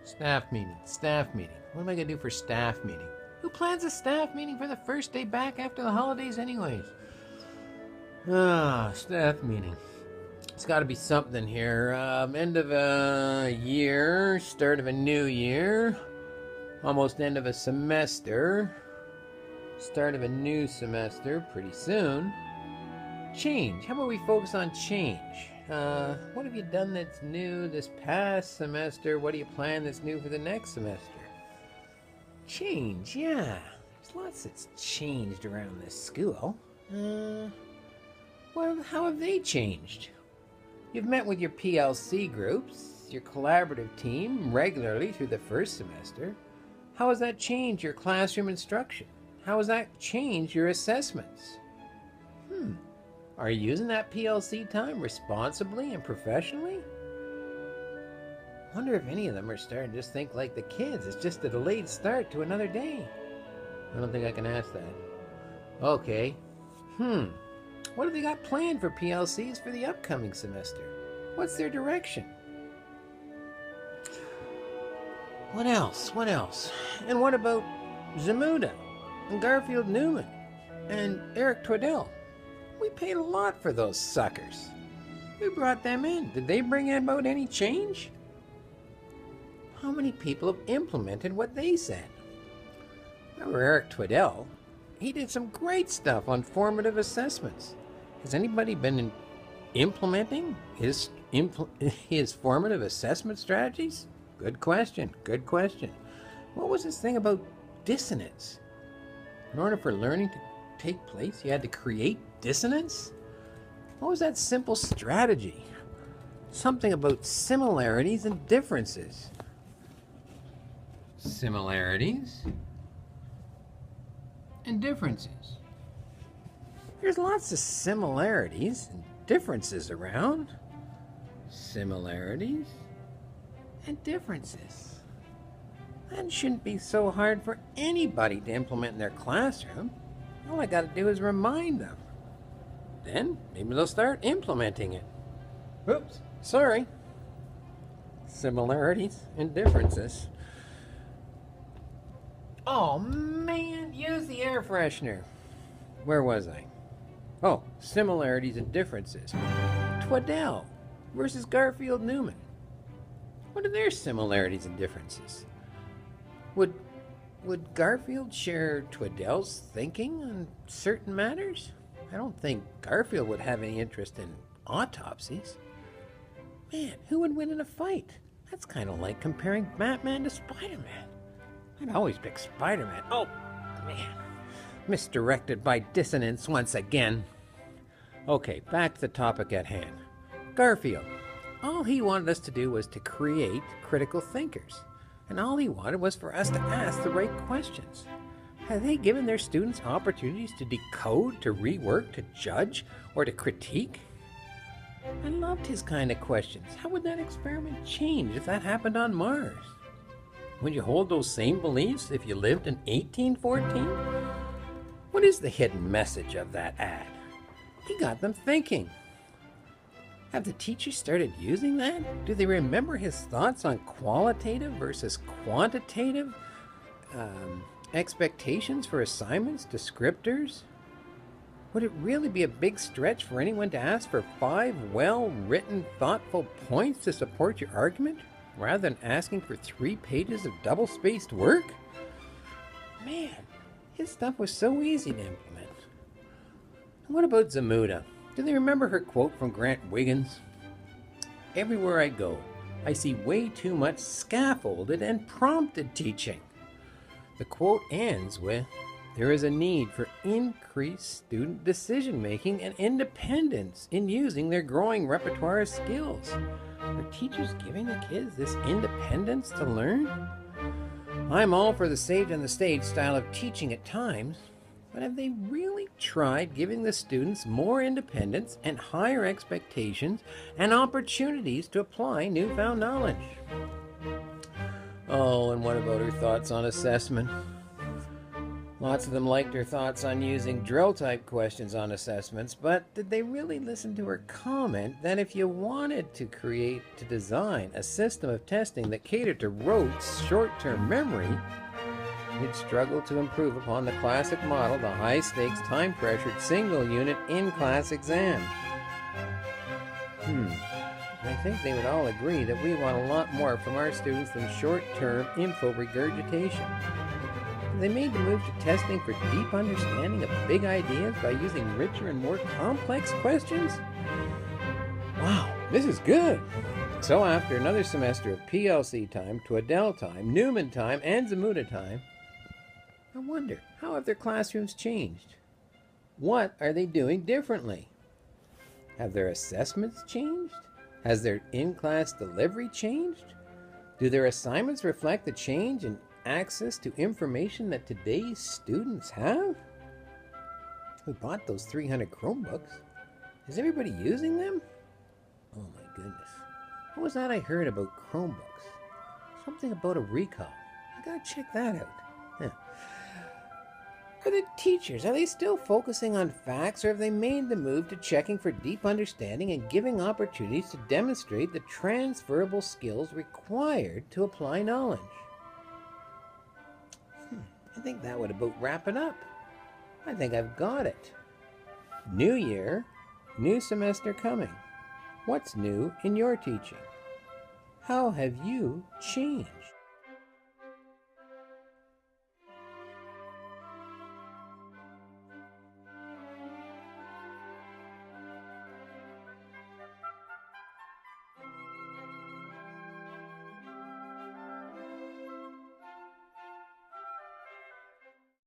Staff meeting, staff meeting. What am I gonna do for staff meeting? Who plans a staff meeting for the first day back after the holidays anyways? Staff meeting. It's gotta be something here. End of a year, start of a new year. Almost end of a semester. Start of a new semester pretty soon. Change. How about we focus on change? What have you done that's new this past semester? What do you plan that's new for the next semester? Change, yeah. There's lots that's changed around this school. Well, how have they changed? You've met with your PLC groups, your collaborative team, regularly through the first semester. How has that changed your classroom instruction? How has that changed your assessments? Are you using that PLC time responsibly and professionally? Wonder if any of them are starting to just think like the kids. It's just a delayed start to another day. I don't think I can ask that. Okay. What have they got planned for PLCs for the upcoming semester? What's their direction? What else? What else? And what about Zamuda and Garfield Newman and Eric Twaddell? We paid a lot for those suckers. We brought them in. Did they bring about any change? How many people have implemented what they said? Remember Eric Twaddell? He did some great stuff on formative assessments. Has anybody been implementing his formative assessment strategies? Good question. Good question. What was this thing about dissonance? In order for learning to take place, you had to create dissonance? What was that simple strategy? Something about similarities and differences. Similarities and differences. There's lots of similarities and differences around. Similarities and differences. That shouldn't be so hard for anybody to implement in their classroom. All I gotta do is remind them. Then maybe they'll start implementing it. Oops, sorry. Similarities and differences. Oh man, use the air freshener. Where was I? Oh, similarities and differences. Twaddell versus Garfield Newman. What are their similarities and differences? Would Garfield share Twaddell's thinking on certain matters? I don't think Garfield would have any interest in autopsies. Man, who would win in a fight? That's kind of like comparing Batman to Spider-Man. I'd always pick Spider-Man. Oh, man. Misdirected by dissonance once again. Okay, back to the topic at hand. Garfield. All he wanted us to do was to create critical thinkers. And all he wanted was for us to ask the right questions. Have they given their students opportunities to decode, to rework, to judge, or to critique? I loved his kind of questions. How would that experiment change if that happened on Mars? Would you hold those same beliefs if you lived in 1814? What is the hidden message of that ad? He got them thinking. Have the teachers started using that? Do they remember his thoughts on qualitative versus quantitative expectations for assignments, descriptors? Would it really be a big stretch for anyone to ask for 5 well-written, thoughtful points to support your argument, rather than asking for 3 pages of double-spaced work? Man, his stuff was so easy to implement. And what about Zamuda? Do they remember her quote from Grant Wiggins? Everywhere I go, I see way too much scaffolded and prompted teaching. The quote ends with, there is a need for increased student decision-making and independence in using their growing repertoire of skills. Are teachers giving the kids this independence to learn? I'm all for the sage on the stage style of teaching at times, but have they really tried giving the students more independence and higher expectations and opportunities to apply newfound knowledge? Oh, and what about her thoughts on assessment? Lots of them liked her thoughts on using drill-type questions on assessments, but did they really listen to her comment that if you wanted to design a system of testing that catered to rote, short-term memory, you'd struggle to improve upon the classic model, the high-stakes, time-pressured, single-unit in-class exam? I think they would all agree that we want a lot more from our students than short-term info regurgitation. They made the move to testing for deep understanding of big ideas by using richer and more complex questions? Wow, this is good! So after another semester of PLC time, Twaddell time, Newman time, and Zmuda time, I wonder, how have their classrooms changed? What are they doing differently? Have their assessments changed? Has their in-class delivery changed? Do their assignments reflect the change in access to information that today's students have? We bought those 300 Chromebooks. Is everybody using them? Oh my goodness. What was that I heard about Chromebooks? Something about a recall. I gotta check that out. Huh. Are the teachers, are they still focusing on facts, or have they made the move to checking for deep understanding and giving opportunities to demonstrate the transferable skills required to apply knowledge? I think that would about wrap it up. I think I've got it. New year, new semester coming. What's new in your teaching? How have you changed?